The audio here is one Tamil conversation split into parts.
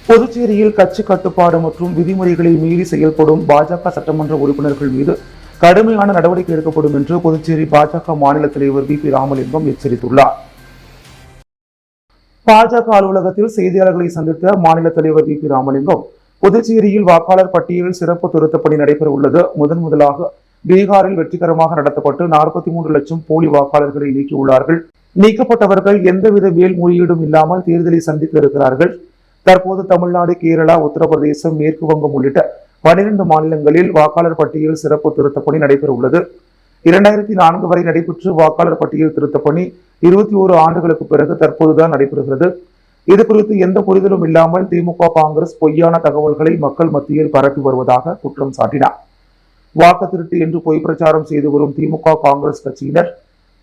புதுச்சேரியில் கட்சி கட்டுப்பாடு மற்றும் விதிமுறைகளை மீறி செயல்படும் பாஜக சட்டமன்ற உறுப்பினர்கள் மீது கடுமையான நடவடிக்கை எடுக்கப்படும் என்று புதுச்சேரி பாஜக மாநில தலைவர் வி. பி. ராமலிங்கம் எச்சரித்துள்ளார். பாஜக அலுவலகத்தில் செய்தியாளர்களை சந்தித்த மாநில தலைவர் வி. பி. ராமலிங்கம், புதுச்சேரியில் வாக்காளர் பட்டியலில் சிறப்பு திருத்தப் பணி நடைபெற உள்ளது. முதலாக பீகாரில் வெற்றிகரமாக நடத்தப்பட்டு 43 லட்சம் போலி வாக்காளர்களை நீக்கியுள்ளார்கள். நீக்கப்பட்டவர்கள் எந்தவித மேல்முறையீடும் இல்லாமல் தேர்தலை சந்திக்க இருக்கிறார்கள். தற்போது தமிழ்நாடு, கேரளா, உத்தரப்பிரதேசம், மேற்கு வங்கம் உள்ளிட்ட 12 மாநிலங்களில் வாக்காளர் பட்டியல் சிறப்பு திருத்தப் பணி நடைபெற உள்ளது. 2004 வரை நடைபெற்று வாக்காளர் பட்டியல் திருத்தப் பணி 21 ஆண்டுகளுக்கு பிறகு தற்போதுதான் நடைபெறுகிறது. இது குறித்து எந்த புரிதலும் இல்லாமல் திமுக, காங்கிரஸ் பொய்யான தகவல்களை மக்கள் மத்தியில் பரப்பி வருவதாக குற்றம் சாட்டினார். வாக்கு திருட்டு என்று பொய் பிரச்சாரம் செய்து வரும் திமுக, காங்கிரஸ் கட்சியினர்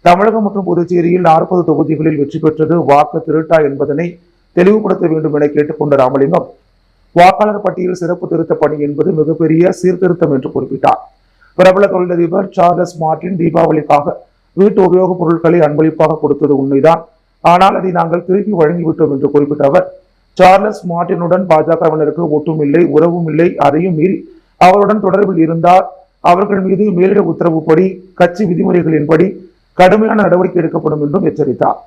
தமிழகம் மற்றும் புதுச்சேரியில் 40 தொகுதிகளில் வெற்றி பெற்றது வாக்கு திருட்டா என்பதனை தெளிவுபடுத்த வேண்டும் என கேட்டுக்கொண்ட ராமலிங்கம், வாக்காளர் பட்டியல் சிறப்பு திருத்த பணி என்பது மிகப்பெரிய சீர்திருத்தம் என்று குறிப்பிட்டார். பிரபல தொழிலதிபர் சார்லஸ் மார்டின் தீபாவளிக்காக வீட்டு உபயோகப் பொருட்களை அன்பளிப்பாக கொடுத்தது உண்மைதான். ஆனால் அதை நாங்கள் திருப்பி வழங்கிவிட்டோம் என்று குறிப்பிட்ட அவர், சார்லஸ் மார்டினுடன் பாஜகவினருக்கு ஒட்டும் இல்லை, உறவும் இல்லை. அதையும் மீறி அவருடன் தொடர்பில் இருந்தால் அவர்கள் மீது மேலிட உத்தரவுப்படி கட்சி விதிமுறைகளின்படி கடுமையான நடவடிக்கை எடுக்கப்படும் என்றும் எச்சரித்தார்.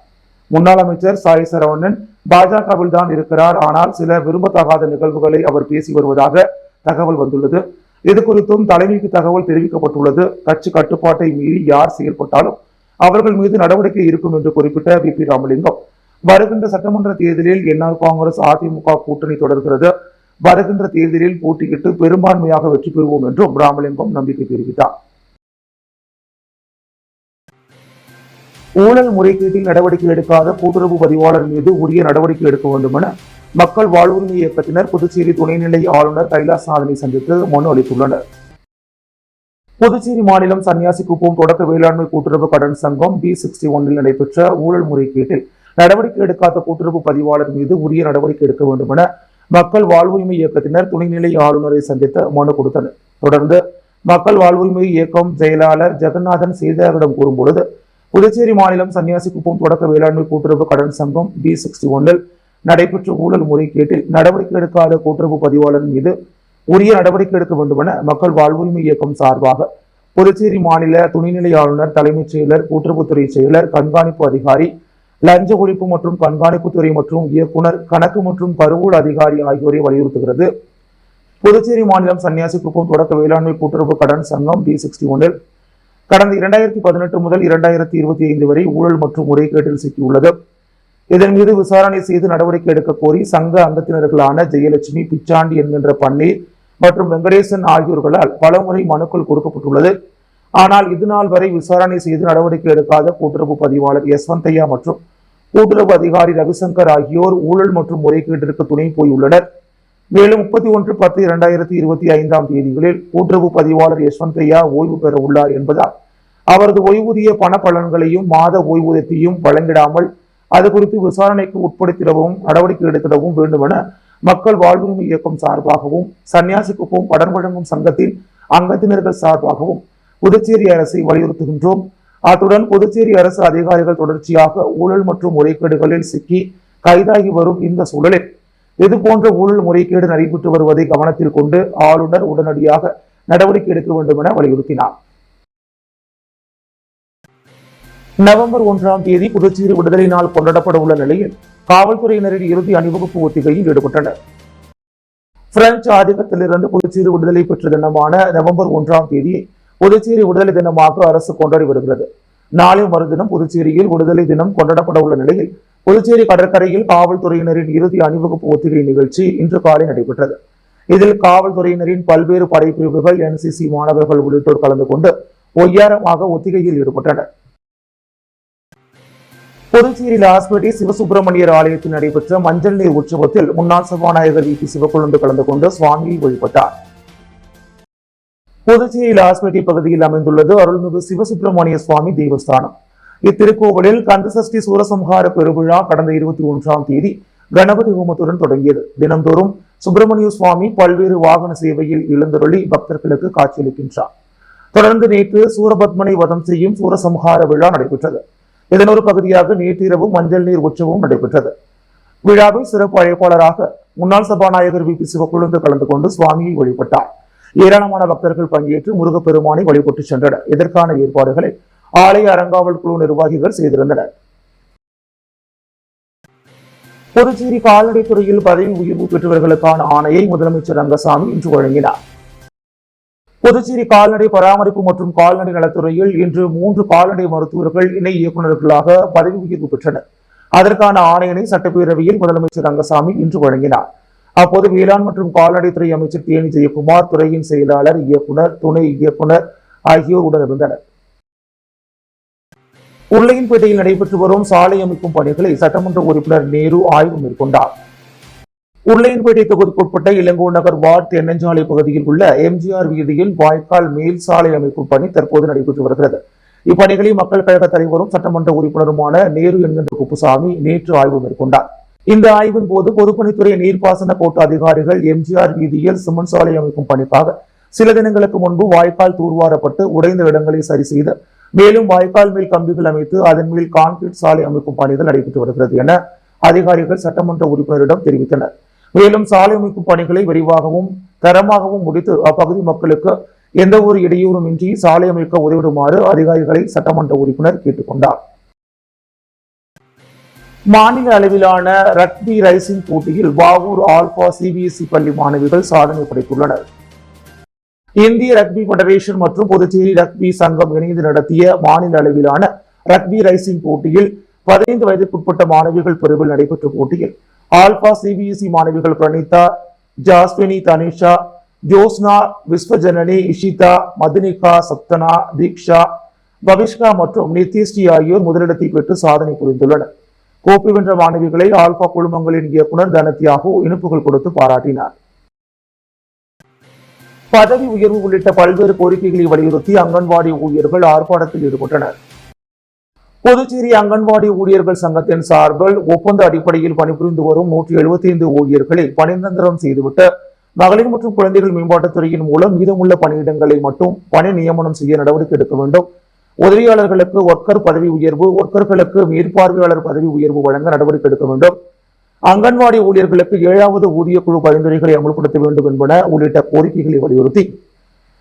முன்னாள் அமைச்சர் சாய் சரவணன் பாஜகவில் தான் இருக்கிறார். ஆனால் சில விரும்பத்தகாத நிகழ்வுகளை அவர் பேசி வருவதாக தகவல் வந்துள்ளது. இது குறித்தும் தலைமைக்கு தகவல் தெரிவிக்கப்பட்டுள்ளது. கட்சி கட்டுப்பாட்டை மீறி யார் செயல்பட்டாலும் அவர்கள் மீது நடவடிக்கை இருக்கும் என்று குறிப்பிட்ட வி. பி. ராமலிங்கம், வருகின்ற சட்டமன்ற தேர்தலில் என்ஆர் காங்கிரஸ், அதிமுக கூட்டணி தொடர்கிறது. வருகின்ற தேர்தலில் போட்டியிட்டு பெரும்பான்மையாக வெற்றி பெறுவோம் என்றும் ராமலிங்கம் நம்பிக்கை தெரிவித்தார். ஊழல் முறைகேட்டில் நடவடிக்கை எடுக்காத கூட்டுறவு பதிவாளர் மீது உரிய நடவடிக்கை எடுக்க வேண்டும் என மக்கள் வாழ்வுரிமை இயக்கத்தினர் புதுச்சேரி துணைநிலை ஆளுநர் கைலாசநாதனை சந்தித்து மனு அளித்துள்ளனர். புதுச்சேரி மாநிலம் சன்னியாசிக்குப்பம் தொடக்க வேளாண்மை கூட்டுறவு கடன் சங்கம் B61 நடைபெற்ற ஊழல் முறைகேட்டில் நடவடிக்கை எடுக்காத கூட்டுறவு பதிவாளர் மீது உரிய நடவடிக்கை எடுக்க வேண்டும் என மக்கள் வாழ்வுரிமை இயக்கத்தினர் துணைநிலை ஆளுநரை சந்தித்து மனு கொடுத்தனர். தொடர்ந்து மக்கள் வாழ்வுரிமை இயக்கம் செயலாளர் ஜெகநாதன் செய்தியாளர்களிடம் கூறும்பொழுது, புதுச்சேரி மாநிலம் சன்னியாசிக்குப்பம் தொடக்க வேளாண்மை கூட்டுறவு கடன் சங்கம் B61 நடைபெற்ற ஊழல் முறைகேட்டில் நடவடிக்கை எடுக்காத கூட்டுறவு பதிவாளர் மீது உரிய நடவடிக்கை எடுக்க வேண்டும் என மக்கள் வாழ்வுரிமை இயக்கம் சார்பாக புதுச்சேரி மாநில துணைநிலை ஆளுநர், தலைமைச் செயலர், கூட்டுறவுத்துறை செயலர், கண்காணிப்பு அதிகாரி, லஞ்ச ஒழிப்பு மற்றும் கண்காணிப்புத்துறை மற்றும் இயக்குனர், கணக்கு மற்றும் கருவூல அதிகாரி ஆகியோரை வலியுறுத்துகிறது. புதுச்சேரி மாநிலம் சன்னியாசிக்குப்பம் தொடக்க வேளாண்மை கூட்டுறவு கடன் சங்கம் B61 கடந்த 2018 முதல் 2025 வரை ஊழல் மற்றும் முறைகேட்டில் சிக்கியுள்ளது. இதன் மீது விசாரணை செய்து நடவடிக்கை எடுக்க கோரி சங்க அங்கத்தினர்களான ஜெயலட்சுமி, பிச்சாண்டி என்கின்ற பன்னீர் மற்றும் வெங்கடேசன் ஆகியோர்களால் பலமுறை மனுக்கள் கொடுக்கப்பட்டுள்ளது. ஆனால் இதுநாள் வரை விசாரணை செய்து நடவடிக்கை எடுக்காத கூட்டுறவு பதிவாளர் யஸ்வந்தையா மற்றும் கூட்டுறவு அதிகாரி ரவிசங்கர் ஆகியோர் ஊழல் மற்றும் முறைகேட்டிற்கு துணை போயுள்ளனர். மேலும் 31/10/2025 தேதிகளில் கூட்டுறவு பதிவாளர் யஸ்வந்தையா ஓய்வு பெற உள்ளார் என்பதால் அவரது ஓய்வூதிய பண பலன்களையும் மாத ஓய்வூதியத்தையும் வழங்கிடாமல் அது குறித்து விசாரணைக்கு உட்படுத்திடவும் நடவடிக்கை எடுத்திடவும் வேண்டும் என மக்கள் வாழ்வுரிமை இயக்கம் சார்பாகவும் சன்னியாசிக்குப்பம் கடன் வழங்கும் சங்கத்தின் அங்கத்தினர்கள் சார்பாகவும் புதுச்சேரி அரசை வலியுறுத்துகின்றோம். அத்துடன் புதுச்சேரி அரசு அதிகாரிகள் தொடர்ச்சியாக ஊழல் மற்றும் முறைகேடுகளில் சிக்கி கைதாகி வரும் இந்த சூழலில் இதுபோன்ற ஊழல் முறைகேடு நடைபெற்று வருவதை கவனத்தில் கொண்டு ஆளுநர் உடனடியாக நடவடிக்கை எடுக்க வேண்டும் என வலியுறுத்தினார். நவம்பர் 1 புதுச்சேரி விடுதலை நாள் கொண்டாடப்பட உள்ள நிலையில் காவல்துறையினரின் இறுதி அணிவகுப்பு ஒத்திகையில் ஈடுபட்டனர். பிரெஞ்சு ஆதிக்கத்திலிருந்து புதுச்சேரி விடுதலை பெற்ற தினமான நவம்பர் 1 புதுச்சேரி விடுதலை தினமாக அரசு கொண்டாடி வருகிறது. நாளை மறுதினம் புதுச்சேரியில் விடுதலை தினம் கொண்டாடப்பட உள்ள நிலையில் புதுச்சேரி கடற்கரையில் காவல்துறையினரின் இறுதி அணிவகுப்பு ஒத்திகை நிகழ்ச்சி இன்று காலை நடைபெற்றது. இதில் காவல்துறையினரின் பல்வேறு படைப்பிரிவுகள், NCC மாணவர்கள் உள்ளிட்டோர் கலந்து கொண்டு ஒய்யாரமாக ஒத்திகையில் ஈடுபட்டனர். புதுச்சேரி லாஸ்பேட்டை சிவசுப்பிரமணியர் ஆலயத்தில் நடைபெற்ற மஞ்சள் நீர் உற்சவத்தில் முன்னாள் சபாநாயகர் V. P. சிவக்கொழுந்து கலந்து கொண்டு சுவாமியை வழிபட்டார். புதுச்சேரி லாஸ்பேட்டை பகுதியில் அமைந்துள்ளது அருள்மிகு சிவசுப்பிரமணிய சுவாமி தேவஸ்தானம். இத்திருக்கோவிலில் கந்தசஷ்டி சூரசம்ஹார பெருவிழா கடந்த 21 கணபதி ஹோமத்துடன் தொடங்கியது. தினந்தோறும் சுப்பிரமணிய சுவாமி பல்வேறு வாகன சேவையில் எழுந்தருளி பக்தர்களுக்கு காட்சியளிக்கின்றார். தொடர்ந்து நேற்று சூரபத்மனை வதம் செய்யும் சூரசம்ஹார விழா நடைபெற்றது. இதன் ஒரு பகுதியாக நேற்றிரவு மஞ்சள் நீர் உற்சவம் நடைபெற்றது. விழாவில் சிறப்பு அழைப்பாளராக முன்னாள் சபாநாயகர் வி பி சிவக்கொழுந்து கலந்து கொண்டு சுவாமியை வழிபட்டார். ஏராளமான பக்தர்கள் பங்கேற்று முருகப்பெருமானை வழிபட்டு சென்றனர். இதற்கான ஏற்பாடுகளை ஆலய அறங்காவல் குழு நிர்வாகிகள் செய்திருந்தனர். புதுச்சேரி கால்நடைத்துறையில் பதவி உயர்வு பெற்றவர்களுக்கான ஆணையை முதலமைச்சர் ரங்கசாமி இன்று வழங்கினார். புதுச்சேரி கால்நடை பராமரிப்பு மற்றும் கால்நடை நலத்துறையில் இன்று 3 கால்நடை மருத்துவர்கள் இணை இயக்குநர்களாக பதவி உயர்வு பெற்றனர். அதற்கான ஆணையினை சட்டப்பேரவையில் முதலமைச்சர் ரங்கசாமி இன்று வழங்கினார். அப்போது வேளாண் மற்றும் கால்நடைத்துறை அமைச்சர் தேனி ஜெயக்குமார், துறையின் செயலாளர், இயக்குனர், துணை இயக்குனர் ஆகியோர் உடனிருந்தனர். உருளையன்பேட்டையில் நடைபெற்று வரும் சாலை அமைக்கும் பணிகளை சட்டமன்ற உறுப்பினர் நேரு ஆய்வு மேற்கொண்டார். உருளையன்பேட்டை தொகுதிக்குட்பட்ட இளங்கோ நகர் வார்டு தென்னஞ்சாலை பகுதியில் உள்ள எம்ஜிஆர் வீதியில் வாய்க்கால் மேல் சாலை அமைக்கும் பணி தற்போது நடைபெற்று வருகிறது. இப்பணிகளை மக்கள் கழக தலைவரும் சட்டமன்ற உறுப்பினருமான நேரு என்கின்ற குப்புசாமி நேற்று ஆய்வு மேற்கொண்டார். இந்த ஆய்வின் போது பொதுப்பணித்துறை நீர்ப்பாசன கோட்ட அதிகாரிகள் எம்ஜிஆர் வீதியில் சிமெண்ட் சாலை அமைக்கும் பணிக்காக சில தினங்களுக்கு முன்பு வாய்க்கால் தூர்வாரப்பட்டு உடைந்த இடங்களை சரி செய்து மேலும் வாய்க்கால் மேல் கம்பிகள் அமைத்து அதன் மேல் கான்கிரீட் சாலை அமைக்கும் பணிகள் நடைபெற்று வருகிறது என அதிகாரிகள் சட்டமன்ற உறுப்பினரிடம் தெரிவித்தனர். மேலும் சாலை அமைக்கும் பணிகளை விரைவாகவும் தரமாகவும் முடித்து அப்பகுதி மக்களுக்கு எந்த ஒரு இடையூறும் இன்றி சாலை அமைக்க உதவிடுமாறு அதிகாரிகளை சட்டமன்ற உறுப்பினர் கேட்டுக்கொண்டார். மாநில அளவிலான ரக்பி ரைசிங் போட்டியில் வாவூர் ஆல்பா சிபிஎஸ்இ பள்ளி மாணவிகள் சாதனை படைத்துள்ளனர். இந்திய ரக்பி பெடரேஷன் மற்றும் புதுச்சேரி ரக்பி சங்கம் இணைந்து நடத்திய மாநில அளவிலான ரக்பி ரைசிங் போட்டியில் 15 வயதிற்குட்பட்ட மாணவிகள் பிரிவில் நடைபெற்ற போட்டியில் ஆல்பா சிபிஎஸ்இ மாணவிகள் பிரணீதா, ஜாஸ்வினி, தனிஷா, ஜோஸ்னா, விஸ்வஜனனி, இஷிதா, மதுனிகா, சப்தனா, தீக்ஷா, பவிஷ்கா மற்றும் நித்யஸ்ரீ ஆகியோர் முதலிடத்தை பெற்று சாதனை புரிந்துள்ளனர். கோப்பை வென்ற மாணவிகளை ஆல்பா குழுமங்களின் இயக்குனர் தனத்யாகு இனிப்புகள் கொடுத்து பாராட்டினார். பதவி உயர்வு உள்ளிட்ட பல்வேறு கோரிக்கைகளை வலியுறுத்தி அங்கன்வாடி ஊழியர்கள் ஆர்ப்பாட்டத்தில் ஈடுபட்டனர். புதுச்சேரி அங்கன்வாடி ஊழியர்கள் சங்கத்தின் சார்பில் ஒப்பந்த அடிப்படையில் பணிபுரிந்து வரும் 175 ஊழியர்களை பணிநிரந்தரம் செய்துவிட்டு மகளிர் மற்றும் குழந்தைகள் மேம்பாட்டுத்துறையின் மூலம் மீதமுள்ள பணியிடங்களை மட்டும் பணி நியமனம் செய்ய நடவடிக்கை எடுக்க வேண்டும். உதவியாளர்களுக்கு ஒர்க்கர் பதவி உயர்வு, ஒர்க்கர்களுக்கு மேற்பார்வையாளர் பதவி உயர்வு வழங்க நடவடிக்கை எடுக்க வேண்டும். அங்கன்வாடி ஊழியர்களுக்கு 7வது ஊதிய குழு பரிந்துரைகளை அமல்படுத்த வேண்டும் என்பன உள்ளிட்ட கோரிக்கைகளை வலியுறுத்தி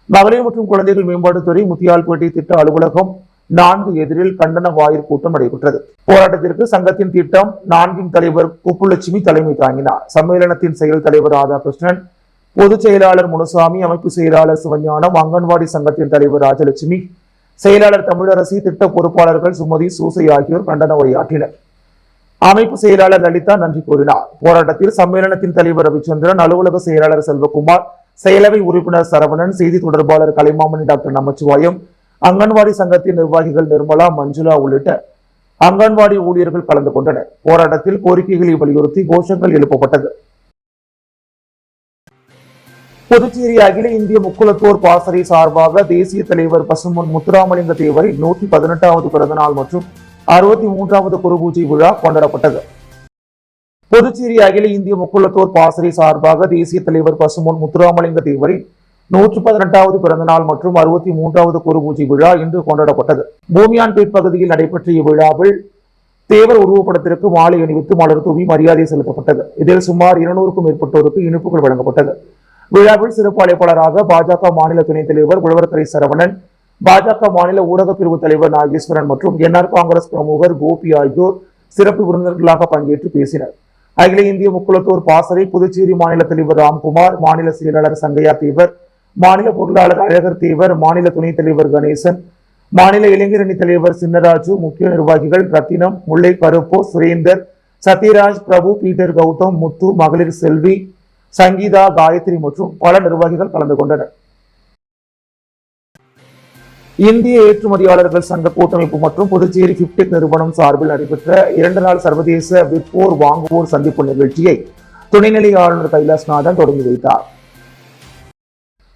மகளிர் மற்றும் குழந்தைகள் மேம்பாட்டுத்துறை முத்தியால்பேட்டை திட்ட அலுவலகம் 4 எதிரில் கண்டன வாயிற் கூட்டம் நடைபெற்றது. போராட்டத்திற்கு சங்கத்தின் திட்டம் 4 தலைவர் குப்புலட்சுமி தலைமை தாங்கினார். சம்மேளனத்தின் செயல் தலைவர் ராதாகிருஷ்ணன், பொதுச் செயலாளர் முனுசாமி, அமைப்பு செயலாளர் சிவஞானம், அங்கன்வாடி சங்கத்தின் தலைவர் ராஜலட்சுமி, செயலாளர் தமிழரசி, திட்ட பொறுப்பாளர்கள் சுமதி, சூசை ஆகியோர் கண்டன உரையாற்றினர். அமைப்பு செயலாளர் லலிதா நன்றி கூறினார். போராட்டத்தில் சம்மேளனத்தின் தலைவர் ரவிச்சந்திரன், அலுவலக செயலாளர் செல்வகுமார், செயலவை உறுப்பினர் சரவணன், செய்தி தொடர்பாளர் கலைமாமணி டாக்டர் நமச்சிவாயம், அங்கன்வாடி சங்கத்தின் நிர்வாகிகள் நிர்மலா, மஞ்சுளா உள்ளிட்ட அங்கன்வாடி ஊழியர்கள் கலந்து கொண்டனர். போராட்டத்தில் கோரிக்கைகளை வலியுறுத்தி கோஷங்கள் எழுப்பப்பட்டது. புதுச்சேரி அகில இந்திய முக்குளத்தோர் பாசறை சார்பாக தேசிய தலைவர் பசும்பொன் முத்துராமலிங்க தேவரின் 118வது பிறந்தநாள் மற்றும் 63வது குருபூஜை விழா கொண்டாடப்பட்டது. புதுச்சேரி அகில இந்திய முக்குளத்தோர் பாசறை சார்பாக தேசிய தலைவர் பசும்பொன் முத்துராமலிங்க தேவரின் 118வது பிறந்தநாள் மற்றும் 63வது குருபூஜை விழா இன்று கொண்டாடப்பட்டது. பூமியான்பேட் பகுதியில் நடைபெற்ற இவ்விழாவில் தேவர் உருவப்படத்திற்கு மாலை அணிவித்து மலர் தூவி மரியாதை செலுத்தப்பட்டது. இதில் சுமார் 200க்கும் மேற்பட்டோருக்கு இனிப்புகள் வழங்கப்பட்டது. விழாவில் சிறப்பு அழைப்பாளராக பாஜக மாநில துணைத் தலைவர் உழவர்கரை சரவணன், பாஜக மாநில ஊடக பிரிவு தலைவர் நாகேஸ்வரன் மற்றும் என்ஆர் காங்கிரஸ் பிரமுகர் கோபி ஆகியோர் சிறப்பு விருந்தினர்களாக பங்கேற்று பேசினர். அகில இந்திய முக்குளத்தோர் பாசறை புதுச்சேரி மாநில தலைவர் ராம்குமார், மாநில செயலாளர் சங்கையா தேவர், மாநில பொருளாளர் அழகர் தேவர், மாநில துணைத் தலைவர் கணேசன், மாநில இளைஞரணி தலைவர் சின்னராஜு, முக்கிய நிர்வாகிகள் ரத்தினம், முல்லை கருப்போ, சுரேந்தர், சத்யராஜ், பிரபு, பீட்டர், கௌதம், முத்து, மகளிர் செல்வி, சங்கீதா, காயத்ரி மற்றும் பல நிர்வாகிகள் கலந்து கொண்டனர். இந்திய ஏற்றுமதியாளர்கள் சங்க கூட்டமைப்பு மற்றும் புதுச்சேரி பிப்டெக் நிறுவனம் சார்பில் நடைபெற்ற 2 நாள் சர்வதேச விற்போர் வாங்குவோர் சந்திப்பு நிகழ்ச்சியை துணைநிலை ஆளுநர் கைலாஷ்நாதன் தொடங்கி வைத்தார்.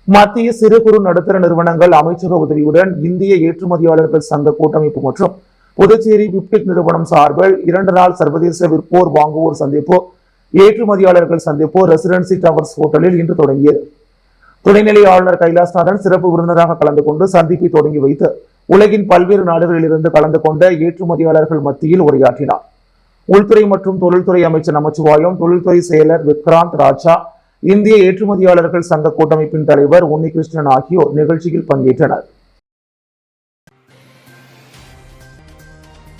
மத்திய சிறு குறு நடுத்தர நிறுவனங்கள் அமைச்சக உதவியுடன் இந்திய ஏற்றுமதியாளர்கள் சங்க கூட்டமைப்பு மற்றும் புதுச்சேரி பிப்டெக் நிறுவனம் சார்பில் 2 நாள் சர்வதேச விற்போர் வாங்குவோர் சந்திப்பு ஏற்றுமதியாளர்கள் சந்திப்பு ரெசிடென்சி டவர்ஸ் ஹோட்டலில் இன்று தொடங்கியது. துணைநிலை ஆளுநர் கைலாஷ்நாதன் சிறப்பு விருந்தினராக கலந்து கொண்டு சந்திப்பை தொடங்கி வைத்து உலகின் பல்வேறு நாடுகளில் இருந்து கலந்து கொண்ட ஏற்றுமதியாளர்கள் மத்தியில் உரையாற்றினார். உள்துறை மற்றும் தொழில்துறை அமைச்சர் நமச்சிவாயம், தொழில்துறை செயலர் விக்ராந்த் ராஜா, இந்திய ஏற்றுமதியாளர்கள் சங்க கூட்டமைப்பின் தலைவர் உன்னிகிருஷ்ணன் ஆகியோர் நிகழ்ச்சியில் பங்கேற்றனர்.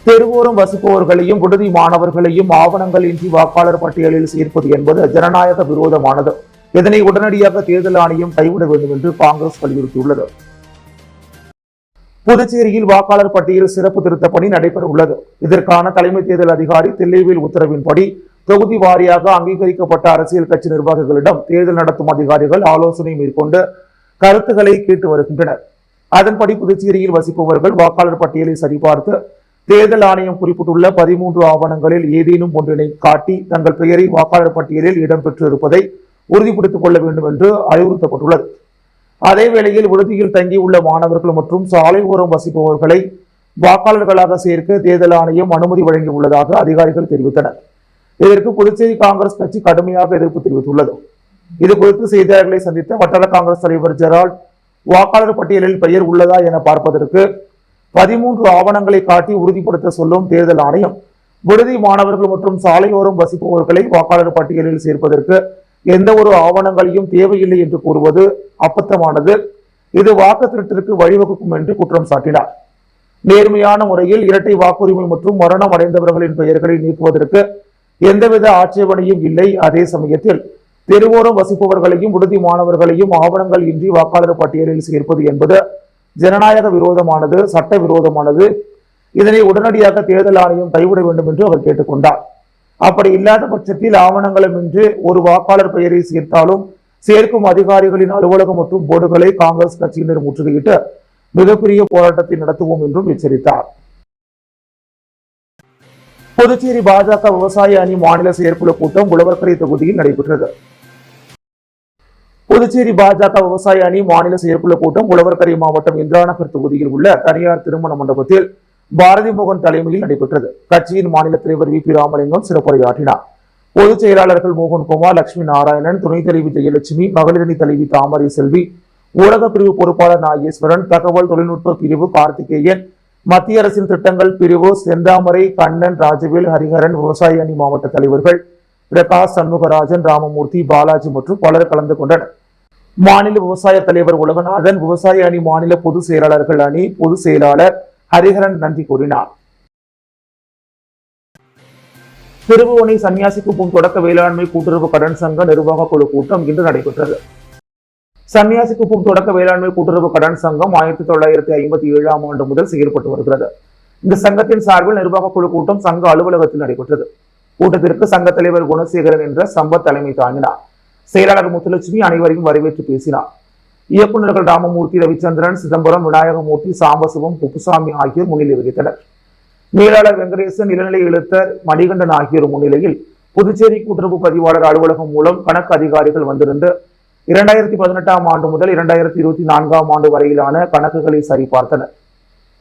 தெருவோரம் வசிப்பவர்களையும் விடுதி மாணவர்களையும் ஆவணங்கள் இன்றி வாக்காளர் பட்டியலில் சேர்ப்பது என்பது ஜனநாயக விரோதமானது. இதனை உடனடியாக தேர்தல் ஆணையம் கைவிட வேண்டும் என்று காங்கிரஸ் வலியுறுத்தியுள்ளது. புதுச்சேரியில் வாக்காளர் பட்டியல் சிறப்பு திருத்த பணி நடைபெற உள்ளது. இதற்கான தலைமை தேர்தல் அதிகாரி தில்லைவேல் உத்தரவின்படி தொகுதி வாரியாக அங்கீகரிக்கப்பட்ட அரசியல் கட்சி நிர்வாகிகளிடம் தேர்தல் நடத்தும் அதிகாரிகள் ஆலோசனை மேற்கொண்டு கருத்துக்களை கேட்டு வருகின்றனர். அதன்படி புதுச்சேரியில் வசிப்பவர்கள் வாக்காளர் பட்டியலை சரிபார்த்து தேர்தல் ஆணையம் குறிப்பிட்டுள்ள 13 ஆவணங்களில் ஏதேனும் ஒன்றினை காட்டி தங்கள் பெயரை வாக்காளர் பட்டியலில் இடம்பெற்று இருப்பதை உறுதிப்படுத்திக் கொள்ள வேண்டும் என்று அறிவுறுத்தப்பட்டுள்ளது. அதேவேளையில் விடுதியில் தங்கியுள்ள மாணவர்கள் மற்றும் சாலை ஓரம் வசிப்பவர்களை வாக்காளர்களாக சேர்க்க தேர்தல் ஆணையம் அனுமதி வழங்கியுள்ளதாக அதிகாரிகள் தெரிவித்தனர். இதற்கு புதுச்சேரி காங்கிரஸ் கட்சி கடுமையாக எதிர்ப்பு தெரிவித்துள்ளது. இது குறித்து செய்தியாளர்களை சந்தித்த வட்டார காங்கிரஸ் தலைவர் ஜெரால்ட், வாக்காளர் பட்டியலில் பெயர் உள்ளதா என பார்ப்பதற்கு 13 ஆவணங்களை காட்டி உறுதிப்படுத்த சொல்லும் தேர்தல் ஆணையம் விடுதி மாணவர்கள் மற்றும் சாலையோரம் வசிப்பவர்களை வாக்காளர் பட்டியலில் சேர்ப்பதற்கு எந்த ஒரு ஆவணங்களையும் தேவையில்லை என்று கூறுவது அப்பத்தமானது. இது வாக்கு திருட்டிற்கு வழிவகுக்கும் என்று குற்றம் சாட்டினார். நேர்மையான முறையில் இரட்டை வாக்குரிமை மற்றும் மரணம் அடைந்தவர்களின் பெயர்களை நீக்குவதற்கு எந்தவித ஆட்சேபனையும் இல்லை. அதே சமயத்தில் தெருவோரம் வசிப்பவர்களையும் விடுதி மாணவர்களையும் ஆவணங்கள் இன்றி வாக்காளர் பட்டியலில் சேர்ப்பது என்பது ஜனநாயக விரோதமானது, சட்ட விரோதமானது. இதனை உடனடியாக தேர்தல் ஆணையம் கைவிட வேண்டும் என்று அவர் கேட்டுக்கொண்டார். அப்படி இல்லாத பட்சத்தில் ஆவணங்களுமின்றி ஒரு வாக்காளர் பெயரை சேர்த்தாலும் சேர்க்கும் அதிகாரிகளின் அலுவலகம் மற்றும் போர்டுகளை காங்கிரஸ் கட்சியினர் முற்றுகையிட்டு மிகப்பெரிய போராட்டத்தை நடத்துவோம் என்றும் எச்சரித்தார். புதுச்சேரி பாஜக விவசாய அணி மாநில செயற்குழு கூட்டம் உழவர்கரை தொகுதியில் நடைபெற்றது. புதுச்சேரி பாஜக விவசாய அணி மாநில செயற்குழு கூட்டம் உழவர்கரை மாவட்டம் இந்திராநகர் தொகுதியில் உள்ள தனியார் திருமண மண்டபத்தில் பாரதி மோகன் தலைமையில் நடைபெற்றது. கட்சியின் மாநில தலைவர் வி பி ராமலிங்கம் சிறப்புரையாற்றினார். பொதுச் செயலாளர்கள் மோகன்குமார், லட்சுமி நாராயணன், துணைத் தலைவி ஜெயலட்சுமி, மகளிரணி தலைவி தாமரை செல்வி, ஊடக பிரிவு பொறுப்பாளர் நாகேஸ்வரன், தகவல் தொழில்நுட்ப பிரிவு கார்த்திகேயன், மத்திய அரசின் திட்டங்கள் பிரிவு செந்தாமரை, கண்ணன், ராஜவேல், ஹரிஹரன், விவசாய அணி மாவட்ட தலைவர்கள் பிரகாஷ், சண்முகராஜன், ராமமூர்த்தி, பாலாஜி மற்றும் பலர் கலந்து கொண்டனர். மாநில விவசாய தலைவர் உலகநாதன், விவசாய அணி மாநில பொதுச் செயலாளர்கள் அணி பொதுச் செயலாளர் ஹரிஹரன் நன்றி கூறினார். திருபுவனை சன்னியாசி குப்பம் தொடக்க வேளாண்மை கூட்டுறவு கடன் சங்க நிர்வாக குழு கூட்டம் இன்று நடைபெற்றது. சன்னியாசி குப்பம் தொடக்க வேளாண்மை கூட்டுறவு கடன் சங்கம் 1957ஆம் ஆண்டு முதல் செயல்பட்டு வருகிறது. இந்த சங்கத்தின் சார்பில் நிர்வாக குழு கூட்டம் சங்க அலுவலகத்தில் நடைபெற்றது. கூட்டத்திற்கு சங்க தலைவர் குணசேகரன் என்ற சம்பத் தலைமை தாங்கினார். செயலாளர் முத்துலட்சுமி அனைவரையும் வரவேற்று பேசினார். இயக்குநர்கள் ராமமூர்த்தி, ரவிச்சந்திரன், சிதம்பரம், விநாயகமூர்த்தி, சாம்பசிவம், குப்புசாமி ஆகியோர் முன்னிலை வகித்தனர். மேலாளர் வெங்கடேசன், இளநிலை எழுத்தர் மணிகண்டன் ஆகியோர் முன்னிலையில் புதுச்சேரி கூட்டுறவு பதிவாளர் அலுவலகம் மூலம் கணக்கு அதிகாரிகள் வந்திருந்து 2018ஆம் ஆண்டு முதல் 2024ஆம் ஆண்டு வரையிலான கணக்குகளை சரிபார்த்தனர்.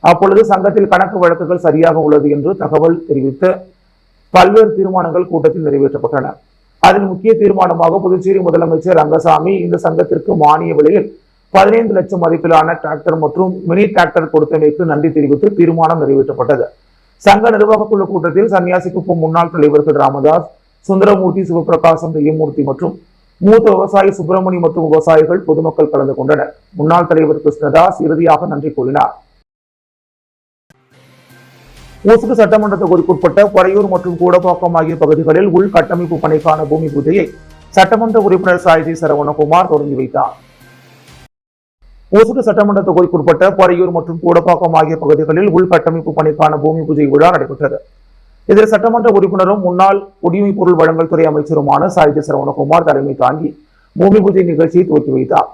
அப்பொழுது சங்கத்தில் கணக்கு வழக்குகள் சரியாக உள்ளது என்று தகவல் தெரிவித்து பல்வேறு தீர்மானங்கள் கூட்டத்தில் நிறைவேற்றப்பட்டன. அதில் முக்கிய தீர்மானமாக புதுச்சேரி முதலமைச்சர் ரங்கசாமி இந்த சங்கத்திற்கு மானிய விலையில் 15 லட்சம் மதிப்பிலான டிராக்டர் மற்றும் மினி டிராக்டர் கொடுத்தமைக்கு நன்றி தெரிவித்து தீர்மானம் நிறைவேற்றப்பட்டது. சங்க நிர்வாக குழு கூட்டத்தில் சன்னியாசி குப்பம் முன்னாள் தலைவர்கள் ராமதாஸ், சுந்தரமூர்த்தி, சிவபிரகாசம், தெய்யமூர்த்தி மற்றும் மூத்த விவசாயி சுப்பிரமணி மற்றும் விவசாயிகள் பொதுமக்கள் கலந்து கொண்டனர். முன்னாள் தலைவர் கிருஷ்ணதாஸ் இறுதியாக நன்றி கூறினார். ஊசுடு சட்டமன்ற தொகுதிக்குட்பட்ட பொறையூர் மற்றும் கூடப்பாக்கம் ஆகிய பகுதிகளில் உள்கட்டமைப்பு பணிக்கான பூமி பூஜையை சட்டமன்ற உறுப்பினர் சாய்ஜி சரவணகுமார் தொடங்கி வைத்தார். ஊசுடு சட்டமன்ற தொகுதிக்குட்பட்ட பொறையூர் மற்றும் கூடப்பாக்கம் ஆகிய பகுதிகளில் உள்கட்டமைப்பு பணிக்கான பூமி பூஜை விழா நடைபெற்றது. இதில் சட்டமன்ற உறுப்பினரும் முன்னாள் குடிமை பொருள் வழங்கல் துறை அமைச்சருமான சாய்ஜி சரவணகுமார் தலைமை தாங்கி பூமி பூஜை நிகழ்ச்சியை துவக்கி வைத்தார்.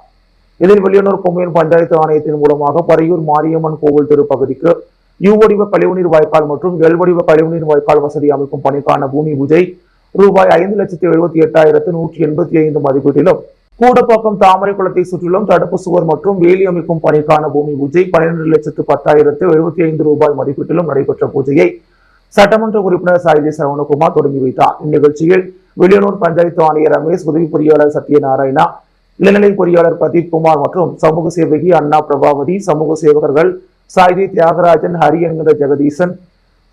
இதில் வெளியனூர் கொம்மையன் பஞ்சாயத்து ஆணையத்தின் மூலமாக பொறையூர் மாரியம்மன் கோவில் தெரு பகுதிக்கு யூ வடிவ கழிவுநீர் வாய்க்கால் மற்றும் எல் வடிவ கழிவுநீர் வாய்க்கால் வசதி அமைக்கும் பணிக்கான பூமி பூஜை ரூபாய் 5,78,185 மதிப்பீட்டிலும், கூடப்பாக்கம் தாமரை குளத்தை சுற்றிலும் தடுப்பு சுவர் மற்றும் வேலி அமைக்கும் பணிக்கான பூமி பூஜை 12,10,75 ரூபாய் மதிப்பீட்டிலும் நடைபெற்ற பூஜையை சட்டமன்ற உறுப்பினர் சாய்ஜி சரவணகுமார் தொடங்கி வைத்தார். இந்நிகழ்ச்சியில் வெளியனூர் பஞ்சாயத்து ஆணையர் ரமேஷ், உதவி பொறியாளர் சத்யநாராயணா, இளநிலை பொறியாளர் பிரதீப் குமார் மற்றும் சமூக சேவகி அண்ணா பிரபாவதி, சமூக சேவகர்கள் சாய்ஜி தியாகராஜன், ஹரி என்கிற ஜெகதீசன்,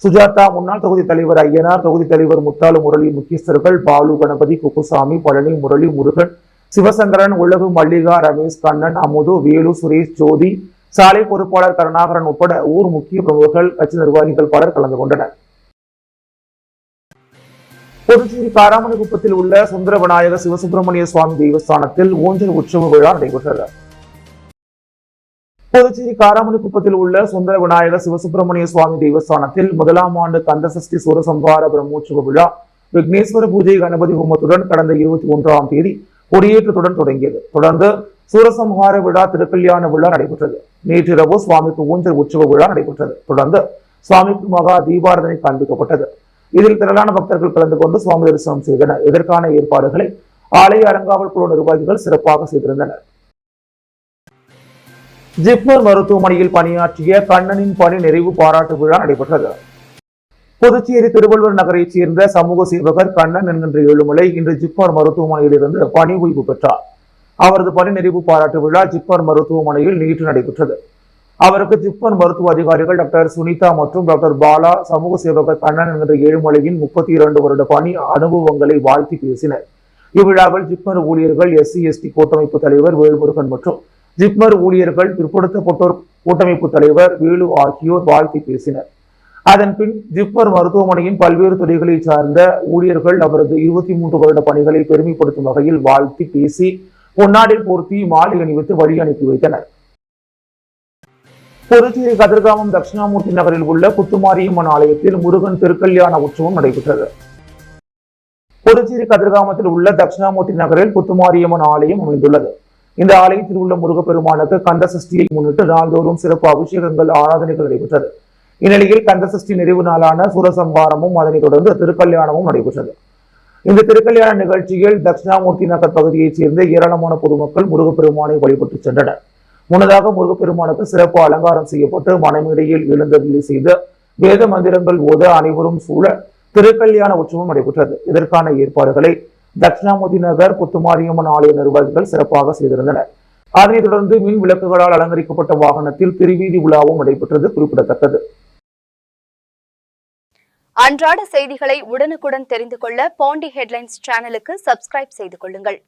சுஜாதா, முன்னாள் தொகுதி தலைவர் ஐயனார், தொகுதி தலைவர் முத்தாலு முரளி, முக்கியஸ்தர்கள் பாலு, கணபதி, குப்புசாமி, பழனி, முரளி, முருகன், சிவசங்கரன், உலகு, மல்லிகா, ரமேஷ், கண்ணன், அமுது, வேலு, சுரேஷ், ஜோதி, சாலை பொறுப்பாளர் கருணாகரன் உட்பட ஊர் முக்கிய பிரமுகர்கள், கட்சி நிர்வாகிகள் பலர் கலந்து கொண்டனர். புதுச்சேரி காராமணிக்குப்பத்தில் உள்ள சுந்தர விநாயக சிவசுப்பிரமணிய சுவாமி தேவஸ்தானத்தில் ஊஞ்சல் உற்சவ விழா நடைபெற்றது. புதுச்சேரி காராமணிக்குப்பத்தில் உள்ள சுந்தர விநாயக சிவசுப்பிரமணிய சுவாமி தேவஸ்தானத்தில் முதலாம் ஆண்டு கந்தசஷ்டி சூரசம்ஹார பிரம்மோற்சவ விழா விக்னேஸ்வர பூஜை கணபதி ஹோமத்துடன் கடந்த 21ஆம் தேதி கொடியேற்றத்துடன் தொடங்கியது. தொடர்ந்து சூரசம்ஹார விழா திருக்கல்யாண விழா நடைபெற்றது. நேற்றிரவு சுவாமிக்கு ஊஞ்சல் உற்சவ விழா நடைபெற்றது. தொடர்ந்து சுவாமிக்கு மகா தீபாரதனை காண்பிக்கப்பட்டது. இதில் திரளான பக்தர்கள் கலந்து கொண்டு சுவாமி தரிசனம் செய்தனர். இதற்கான ஏற்பாடுகளை ஆலய அறங்காவல் குழு நிர்வாகிகள் சிறப்பாக செய்திருந்தனர். ஜிப்மர் மருத்துவமனையில் பணியாற்றிய கண்ணனின் பணி நிறைவு பாராட்டு விழா நடைபெற்றது. புதுச்சேரி திருவள்ளுவர் நகரைச் சேர்ந்த சமூக சேவகர் கண்ணன் என்கின்ற ஏழுமலை இன்று ஜிப்மர் மருத்துவமனையில் இருந்து பணி ஓய்வு பெற்றார். அவரது பணி நிறைவு பாராட்டு விழா ஜிப்மர் மருத்துவமனையில் நேற்று நடைபெற்றது. அவருக்கு ஜிப்மர் மருத்துவ அதிகாரிகள் டாக்டர் சுனிதா மற்றும் டாக்டர் பாலா, சமூக சேவகர் கண்ணன் என்கிற ஏழுமலையின் 32 வருட பணி அனுபவங்களை வாழ்த்தி பேசினர். இவ்விழாவில் ஜிப்மர் ஊழியர்கள், SC/ST கூட்டமைப்பு தலைவர் வேல்முருகன் மற்றும் ஜிப்மர் ஊழியர்கள், பிற்படுத்தப்பட்டோர் கூட்டமைப்பு தலைவர் வேலு ஆகியோர் வாழ்த்தி பேசினர். அதன் பின் ஜிப்மர் மருத்துவமனையின் பல்வேறு துறைகளை சார்ந்த ஊழியர்கள் அவரது 23 வருட பணிகளை பெருமைப்படுத்தும் வகையில் வாழ்த்தி பேசி பொன்னாடை போர்த்தி மாலை அணிவித்து வழி அனுப்பி வைத்தனர். புதுச்சேரி கதிர்காமம் தட்சிணாமூர்த்தி நகரில் உள்ள புத்துமாரியம்மன் ஆலயத்தில் முருகன் திருக்கல்யாண உற்சவம் நடைபெற்றது. புதுச்சேரி கதிர்காமத்தில் உள்ள தட்சிணாமூர்த்தி நகரில் புத்துமாரியம்மன் ஆலயம் அமைந்துள்ளது. இந்த ஆலயத்தில் உள்ள முருகப்பெருமானுக்கு கந்தசஷ்டியை முன்னிட்டு நாள்தோறும் சிறப்பு அபிஷேகங்கள், ஆராதனைகள் நடைபெற்றது. இந்நிலையில் கந்தசஷ்டி நிறைவு நாளான சூரசம்ஹாரமும் அதனைத் தொடர்ந்து திருக்கல்யாணமும் நடைபெற்றது. இந்த திருக்கல்யாண நிகழ்ச்சியில் தட்சிணாமூர்த்தி நகர் பகுதியைச் சேர்ந்த ஏராளமான பொதுமக்கள் முருகப்பெருமானை வழிபட்டு சென்றனர். முன்னதாக முருகப்பெருமானுக்கு சிறப்பு அலங்காரம் செய்யப்பட்டு மணமேடையில் எழுந்தருளி செய்து வேத மந்திரங்கள் ஓத அனைவரும் சூழ திருக்கல்யாண உற்சவம் நடைபெற்றது. இதற்கான ஏற்பாடுகளை தட்சிணாமூர்த்தி நகர் புத்துமாரியம்மன் ஆலய நிர்வாகிகள் சிறப்பாக செய்திருந்தனர். அதனைத் தொடர்ந்து மின் விளக்குகளால் அலங்கரிக்கப்பட்ட வாகனத்தில் திருவீதி உலாவும் நடைபெற்றது குறிப்பிடத்தக்கது. அன்றாட செய்திகளை உடனுக்குடன் தெரிந்து கொள்ள பாண்டி ஹெட்லைன்ஸ் சேனலுக்கு சப்ஸ்கிரைப் செய்து கொள்ளுங்கள்.